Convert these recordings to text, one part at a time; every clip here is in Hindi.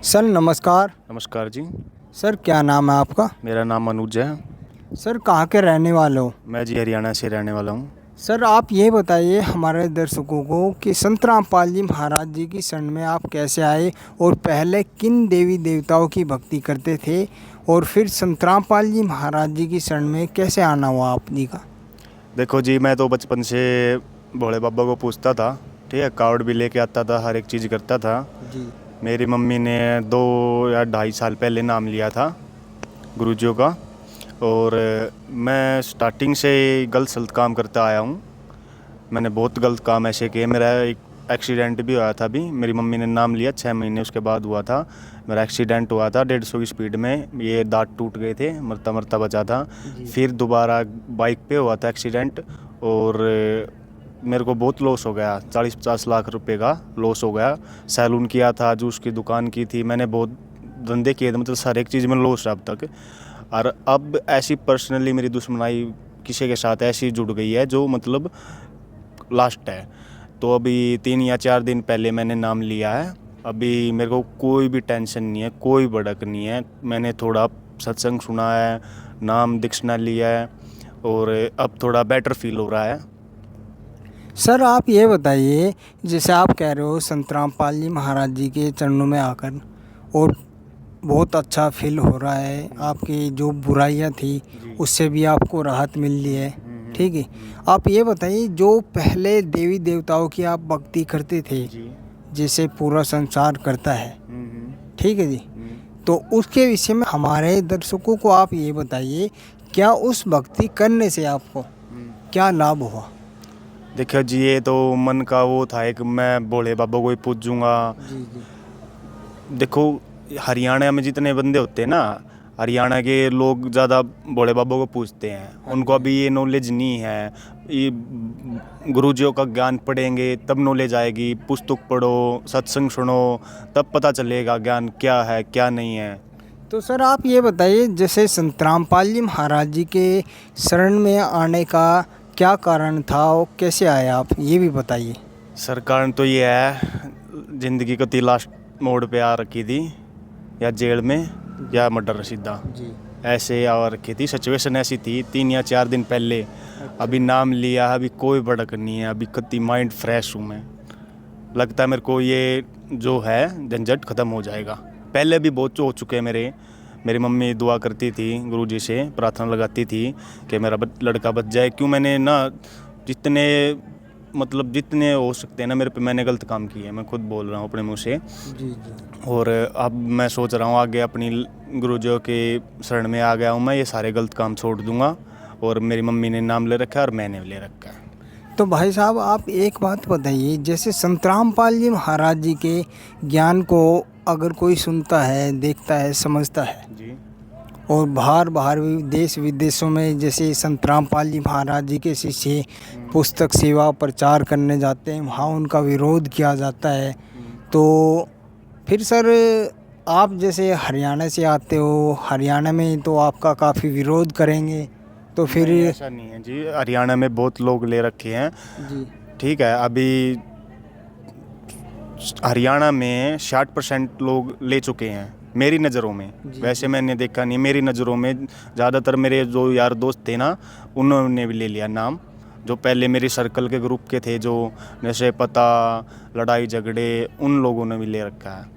सर नमस्कार। नमस्कार जी। सर क्या नाम है आपका? मेरा नाम अनुज है। सर कहाँ के रहने वाले हो? मैं जी हरियाणा से रहने वाला हूँ। सर आप ये बताइए हमारे दर्शकों को कि संत रामपाल जी महाराज जी की शरण में आप कैसे आए और पहले किन देवी देवताओं की भक्ति करते थे और फिर संत रामपाल जी महाराज जी की शरण में कैसे आना हुआ आप जी का? देखो जी, मैं तो बचपन से भोले बाबा को पूछता था, ठीक है, कार्ड भी लेके आता था, हर एक चीज़ करता था। जी मेरी मम्मी ने 2 या 2.5 साल पहले नाम लिया था गुरुजियों का। और मैं स्टार्टिंग से गलत सलत काम करता आया हूँ। मैंने बहुत गलत काम ऐसे किए। मेरा एक एक्सीडेंट भी हुआ था। अभी मेरी मम्मी ने नाम लिया 6 महीने उसके बाद हुआ था। मेरा एक्सीडेंट हुआ था 150 की स्पीड में, ये दांत टूट गए थे, मरता मरता बचा था। फिर दोबारा बाइक पे हुआ था एक्सीडेंट और मेरे को बहुत लॉस हो गया, 40-50 लाख रुपए का लॉस हो गया। सैलून किया था, जूस की दुकान की थी, मैंने बहुत धंधे किए थे, मतलब हर एक चीज़ में लॉस है अब तक। और अब ऐसी पर्सनली मेरी दुश्मनाई किसी के साथ ऐसी जुड़ गई है जो मतलब लास्ट है। तो अभी 3 या 4 दिन पहले मैंने नाम लिया है। अभी मेरे को कोई भी टेंशन नहीं है, कोई भड़क नहीं है। मैंने थोड़ा सत्संग सुना है, नाम दीक्षिणा लिया है और अब थोड़ा बेटर फील हो रहा है। सर आप ये बताइए, जैसे आप कह रहे हो संत रामपाल जी महाराज जी के चरणों में आकर और बहुत अच्छा फील हो रहा है, आपकी जो बुराइयां थी उससे भी आपको राहत मिल रही है, ठीक है। आप ये बताइए जो पहले देवी देवताओं की आप भक्ति करते थे जैसे पूरा संसार करता है, ठीक है जी, तो उसके विषय में हमारे दर्शकों को आप ये बताइए क्या उस भक्ति करने से आपको क्या लाभ हुआ? देखो जी, ये तो मन का वो था एक, मैं भोले बाबा को ही पूजूंगा। जी जी देखो, हरियाणा में जितने बंदे होते हैं ना, हरियाणा के लोग ज़्यादा भोले बाबा को पूछते हैं। उनको अभी ये नॉलेज नहीं है। ये गुरुजियों का ज्ञान पढ़ेंगे तब नॉलेज आएगी। पुस्तक पढ़ो, सत्संग सुनो, तब पता चलेगा ज्ञान क्या है क्या नहीं है। तो सर आप ये बताइए जैसे संत रामपाल जी महाराज जी के शरण में आने का क्या कारण था और कैसे आए आप ये भी बताइए। सरकार तो ये है, ज़िंदगी को लास्ट मोड़ पे आ रखी थी, या जेल में या मर्डर सीधा जी ऐसे आ रखी थी। सिचुएशन ऐसी थी 3 या 4 दिन पहले। अभी नाम लिया, अभी कोई भड़क नहीं है, अभी कति माइंड फ्रेश हूँ मैं। लगता है मेरे को ये जो है झंझट ख़त्म हो जाएगा। पहले भी बहुत हो चुके हैं मेरी मम्मी दुआ करती थी, गुरुजी से प्रार्थना लगाती थी कि मेरा लड़का बच जाए। क्यों मैंने ना जितने हो सकते हैं ना मेरे पे मैंने गलत काम किए हैं, मैं खुद बोल रहा हूँ अपने मुँह से। जी जी और अब मैं सोच रहा हूँ आगे अपनी गुरुजियों के शरण में आ गया हूँ मैं, ये सारे गलत काम छोड़ दूँगा। और मेरी मम्मी ने नाम ले रखा है और मैंने ले रखा है। तो भाई साहब आप एक बात बताइए, जैसे संत रामपाल जी महाराज जी के ज्ञान को अगर कोई सुनता है, देखता है, समझता है जी और बाहर बाहर भी देश विदेशों में जैसे संत रामपाल जी महाराज जी के शिष्य पुस्तक सेवा प्रचार करने जाते हैं, वहाँ उनका विरोध किया जाता है, तो फिर सर आप जैसे हरियाणा से आते हो, हरियाणा में तो आपका काफ़ी विरोध करेंगे, तो फिर नहीं, ऐसा नहीं है जी। हरियाणा में बहुत लोग ले रखे हैं, जी ठीक है। अभी हरियाणा में 60% लोग ले चुके हैं मेरी नज़रों में। वैसे मैंने देखा नहीं, मेरी नज़रों में ज़्यादातर मेरे जो यार दोस्त थे ना, उन्होंने भी ले लिया नाम। जो पहले मेरे सर्कल के ग्रुप के थे, जो नशे पता लड़ाई झगड़े, उन लोगों ने भी ले रखा है।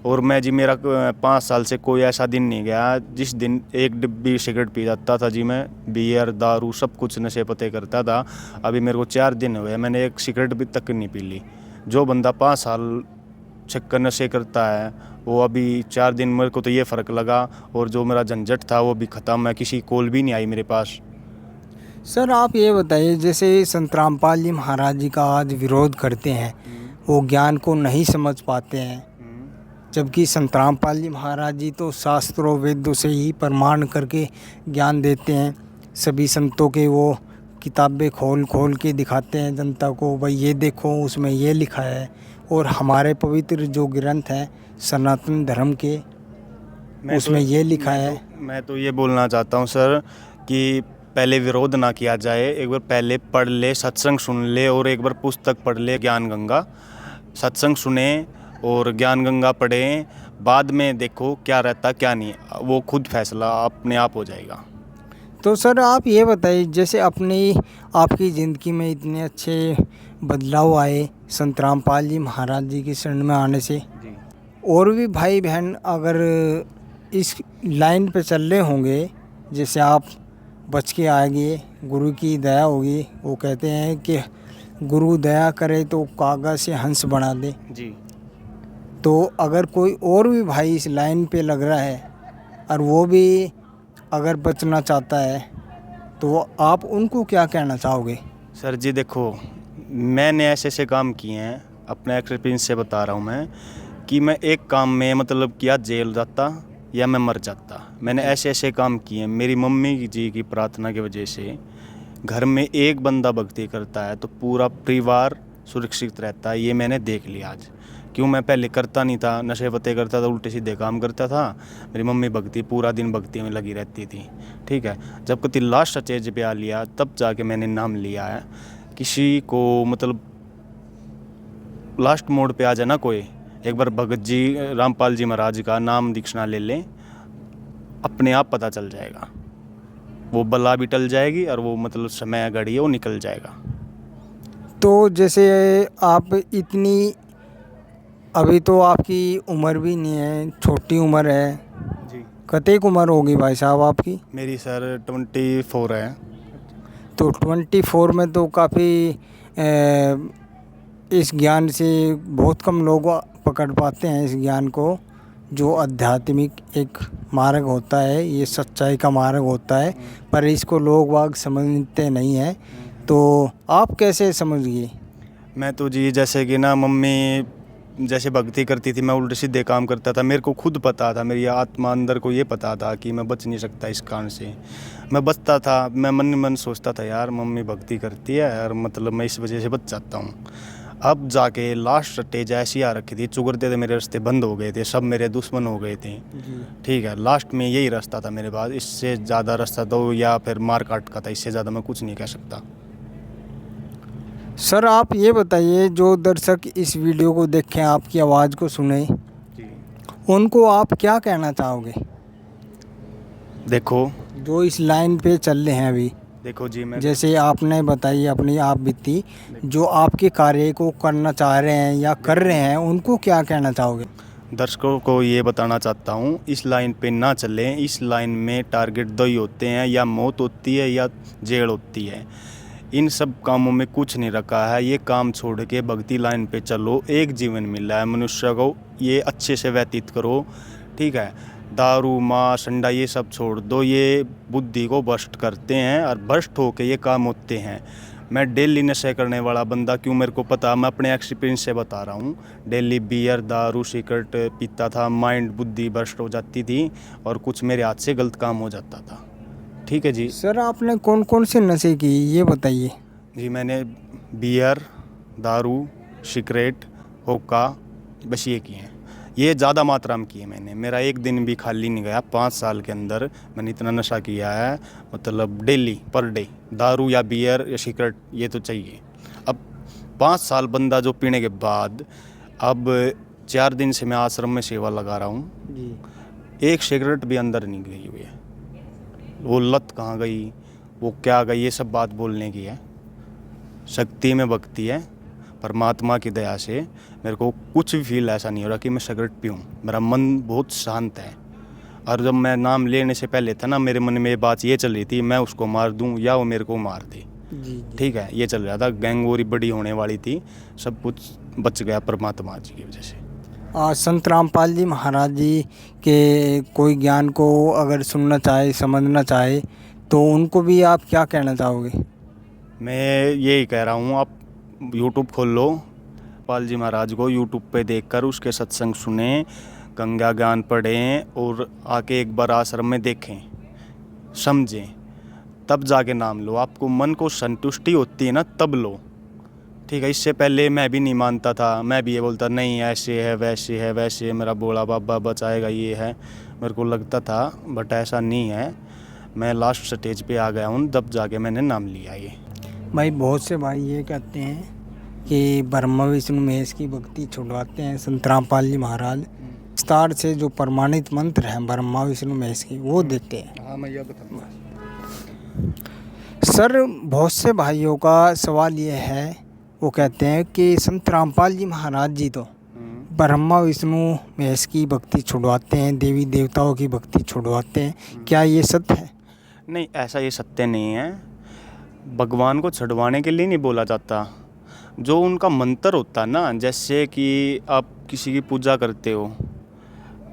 और मैं जी, मेरा 5 साल से कोई ऐसा दिन नहीं गया जिस दिन एक डिब्बी सिगरेट पी जाता था जी। मैं बियर दारू सब कुछ नशे पते करता था। अभी मेरे को 4 दिन हुए, मैंने एक सिगरेट भी तक नहीं पी ली। जो बंदा 5 साल छक्कर नशे करता है, वो अभी 4 दिन, मेरे को तो ये फ़र्क लगा। और जो मेरा झंझट था वो भी ख़त्म है, किसी कॉल भी नहीं आई मेरे पास। सर आप ये बताइए जैसे संत रामपाल जी महाराज जी का आज विरोध करते हैं, वो ज्ञान को नहीं समझ पाते हैं, जबकि संत रामपाल जी महाराज जी तो शास्त्रों वेदों से ही प्रमाण करके ज्ञान देते हैं। सभी संतों के वो किताबें खोल खोल के दिखाते हैं जनता को, भाई ये देखो उसमें ये लिखा है। और हमारे पवित्र जो ग्रंथ हैं सनातन धर्म के, उसमें ये लिखा है। मैं तो ये बोलना चाहता हूँ सर कि पहले विरोध ना किया जाए, एक बार पहले पढ़ ले, सत्संग सुन ले और एक बार पुस्तक पढ़ ले ज्ञान गंगा। सत्संग सुने और ज्ञान गंगा पढ़ें, बाद में देखो क्या रहता क्या नहीं, वो खुद फैसला अपने आप हो जाएगा। तो सर आप ये बताइए, जैसे अपनी आपकी ज़िंदगी में इतने अच्छे बदलाव आए संत रामपाल जी महाराज जी की शरण में आने से, जी और भी भाई बहन अगर इस लाइन पे चल रहे होंगे, जैसे आप बच के आएंगे, गुरु की दया होगी। वो कहते हैं कि गुरु दया करे तो कागज से हंस बना दे। जी तो अगर कोई और भी भाई इस लाइन पे लग रहा है और वो भी अगर बचना चाहता है, तो आप उनको क्या कहना चाहोगे? सर जी देखो, मैंने ऐसे ऐसे काम किए हैं, अपने एक्सपीरियंस से बता रहा हूँ मैं, कि मैं एक काम में मतलब किया जेल जाता या मैं मर जाता। मैंने ऐसे ऐसे काम किए। मेरी मम्मी जी की प्रार्थना की वजह से घर में एक बंदा भक्ति करता है तो पूरा परिवार सुरक्षित रहता है। ये मैंने देख लिया आज। क्यों, मैं पहले करता नहीं था, नशे पत्ते करता था, उल्टे सीधे काम करता था। मेरी मम्मी भक्ति पूरा दिन भक्ति में लगी रहती थी। ठीक है, जब कभी लास्ट स्टेज पे आ लिया तब जाके मैंने नाम लिया है। किसी को मतलब लास्ट मोड पे आ जाए ना कोई, एक बार भगत जी रामपाल जी महाराज का नाम दीक्षाना ले लें, अपने आप पता चल जाएगा। वो बला भी टल जाएगी और वो मतलब समय घड़ी है वो निकल जाएगा। तो जैसे आप इतनी, अभी तो आपकी उम्र भी नहीं है, छोटी उम्र है। जी कतेक उम्र होगी भाई साहब आपकी? मेरी सर 24 है। तो 24 में तो काफ़ी इस ज्ञान से बहुत कम लोग पकड़ पाते हैं इस ज्ञान को, जो आध्यात्मिक एक मार्ग होता है, ये सच्चाई का मार्ग होता है, पर इसको लोग वाग समझते नहीं हैं। तो आप कैसे समझ गए? मैं तो जी जैसे कि ना, मम्मी जैसे भक्ति करती थी, मैं उल्टे सीधे काम करता था। मेरे को खुद पता था, मेरी आत्मा अंदर को ये पता था कि मैं बच नहीं सकता इस कारण से। मैं बचता था, मैं मन ही मन सोचता था यार मम्मी भक्ति करती है और मतलब मैं इस वजह से बच जाता हूँ। अब जाके लास्ट स्टेज ऐसी आ रखी थी, चुगरते थे, मेरे रास्ते बंद हो गए थे, सब मेरे दुश्मन हो गए थे। ठीक है, लास्ट में यही रास्ता था मेरे पास, इससे ज़्यादा रास्ता तो या फिर मार काट का था, इससे ज़्यादा मैं कुछ नहीं कह सकता। सर आप ये बताइए, जो दर्शक इस वीडियो को देखें, आपकी आवाज़ को सुने, जी उनको आप क्या कहना चाहोगे देखो, जो इस लाइन पे चल रहे हैं अभी? देखो जी मैं जैसे आपने बताई अपनी आप बीती, जो आपके कार्य को करना चाह रहे हैं या कर रहे हैं, उनको क्या कहना चाहोगे? दर्शकों को ये बताना चाहता हूँ, इस लाइन पे ना चलें। इस लाइन में टारगेट दो ही होते हैं, या मौत होती है या जेल होती है। इन सब कामों में कुछ नहीं रखा है। ये काम छोड़ के भक्ति लाइन पे चलो। एक जीवन मिला है मनुष्य को, ये अच्छे से व्यतीत करो। ठीक है, दारू मांस अंडा ये सब छोड़ दो, ये बुद्धि को भ्रष्ट करते हैं और भ्रष्ट होके ये काम होते हैं। मैं डेली नशे करने वाला बंदा, क्यों मेरे को पता, मैं अपने एक्सपीरियंस से बता रहा हूँ। डेली बियर दारू सिगरेट पीता था, माइंड बुद्धि भ्रष्ट हो जाती थी और कुछ मेरे हाथ से गलत काम हो जाता था। ठीक है जी। सर आपने कौन कौन से नशे किए ये बताइए? जी मैंने बियर दारू सिगरेट हुक्का बस ये किए हैं। ये ज़्यादा मात्रा में किए मैंने, मेरा एक दिन भी खाली नहीं गया। 5 साल के अंदर मैंने इतना नशा किया है, मतलब डेली पर डे दारू या बियर या सिगरेट ये तो चाहिए। अब 5 साल बंदा जो पीने के बाद, अब 4 दिन से मैं आश्रम में सेवा लगा रहा हूँ जी। एक सिगरेट भी अंदर नहीं गई हुई है। वो लत कहाँ गई, वो क्या गई, ये सब बात बोलने की है। शक्ति में भक्ति है, परमात्मा की दया से मेरे को कुछ भी फील ऐसा नहीं हो रहा कि मैं सिगरेट पीऊँ। मेरा मन बहुत शांत है। और जब मैं नाम लेने से पहले था ना, मेरे मन में बात ये चल रही थी, मैं उसको मार दूँ या वो मेरे को मार दे। जी। ठीक है, ये चल रहा था, गैंगवॉर बड़ी होने वाली थी, सब कुछ बच गया परमात्मा जी की वजह से। संत रामपाल जी महाराज जी के कोई ज्ञान को अगर सुनना चाहे समझना चाहे, तो उनको भी आप क्या कहना चाहोगे? मैं यही कह रहा हूँ, आप यूट्यूब खोल लो, पाल जी महाराज को यूट्यूब पे देखकर उसके सत्संग सुने, गंगा ज्ञान पढ़ें और आके एक बार आश्रम में देखें, समझें, तब जाके नाम लो। आपको मन को संतुष्टि होती है ना, तब लो। ठीक है, इससे पहले मैं भी नहीं मानता था, मैं भी ये बोलता नहीं ऐसे है वैसे है वैसे है, मेरा बोला बाबा बचाएगा ये है, मेरे को लगता था, बट ऐसा नहीं है। मैं लास्ट स्टेज पे आ गया हूँ, तब जाके मैंने नाम लिया ये। भाई बहुत से भाई ये कहते हैं कि ब्रह्मा विष्णु महेश की भक्ति छुड़वाते हैं संत रामपाल जी महाराज। विस्तार से जो प्रमाणित मंत्र हैं ब्रह्मा विष्णु महेश की वो देते हैं। हाँ, मैं यह बताऊँगा। सर बहुत से भाइयों का सवाल ये है, वो कहते हैं कि संत रामपाल जी महाराज जी तो ब्रह्मा विष्णु महेश की भक्ति छुड़वाते हैं, देवी देवताओं की भक्ति छुड़वाते हैं, क्या ये सत्य है? नहीं, ऐसा ये सत्य नहीं है। भगवान को छुड़वाने के लिए नहीं बोला जाता। जो उनका मंत्र होता है ना, जैसे कि आप किसी की पूजा करते हो,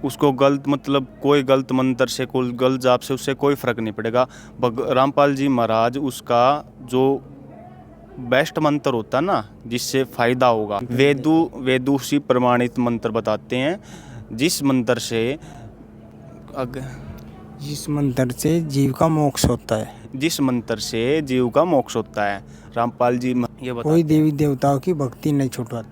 उसको गलत मतलब कोई गलत मंत्र से, कोई गलत जाप से उससे कोई फ़र्क नहीं पड़ेगा। रामपाल जी महाराज उसका जो बेस्ट मंत्र होता है ना, जिससे फ़ायदा होगा, वेदू सी प्रमाणित मंत्र बताते हैं, जिस मंत्र से जीव का मोक्ष होता है। जिस मंत्र से जीव का मोक्ष होता है। रामपाल जी ये बताते कोई देवी देवताओं की भक्ति नहीं छुड़वाते।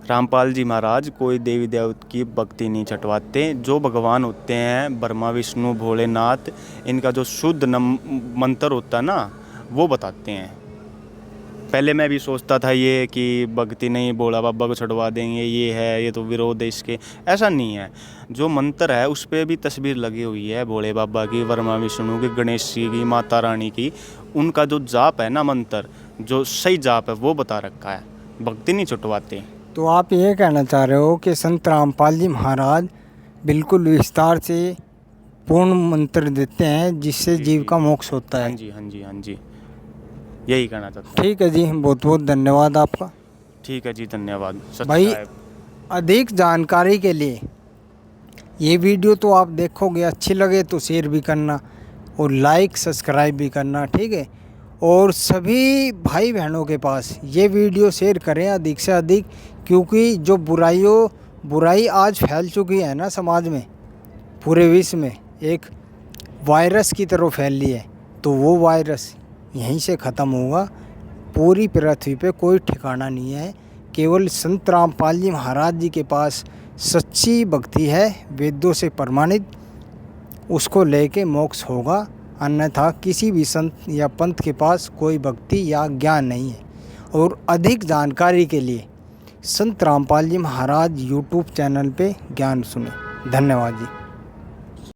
रामपाल जी महाराज कोई देवी देवता की भक्ति नहीं छटवाते। जो भगवान होते हैं ब्रह्मा विष्णु भोलेनाथ, इनका जो शुद्ध मंत्र होता है ना, वो बताते हैं। पहले मैं भी सोचता था ये कि भक्ति नहीं, भोला बाबा को छुड़वा देंगे, ये है, ये तो विरोध है इसके। ऐसा नहीं है। जो मंत्र है उस पर भी तस्वीर लगी हुई है भोले बाबा की, ब्रह्मा विष्णु की, गणेश जी की, माता रानी की। उनका जो जाप है ना, मंत्र जो सही जाप है वो बता रखा है, भक्ति नहीं छुटवाते। तो आप ये कहना चाह रहे हो कि संत रामपाल जी महाराज बिल्कुल विस्तार से पूर्ण मंत्र देते हैं जिससे जीव का मोक्ष होता है। हाँ जी, हाँ जी, हाँ जी, यही कहना चाहता हूँ। ठीक है जी, बहुत बहुत धन्यवाद आपका। ठीक है जी, धन्यवाद भाई। साहब। अधिक जानकारी के लिए ये वीडियो तो आप देखोगे, अच्छी लगे तो शेयर भी करना और लाइक सब्सक्राइब भी करना, ठीक है। और सभी भाई बहनों के पास ये वीडियो शेयर करें अधिक से अधिक, क्योंकि जो बुराई आज फैल चुकी है ना समाज में, पूरे विश्व में एक वायरस की तरह फैल रही है, तो वो वायरस यहीं से ख़त्म होगा। पूरी पृथ्वी पे कोई ठिकाना नहीं है। केवल संत रामपाल जी महाराज जी के पास सच्ची भक्ति है, वेदों से प्रमाणित, उसको लेके मोक्ष होगा। अन्यथा किसी भी संत या पंथ के पास कोई भक्ति या ज्ञान नहीं है। और अधिक जानकारी के लिए संत रामपाल जी महाराज यूट्यूब चैनल पे ज्ञान सुने। धन्यवाद जी।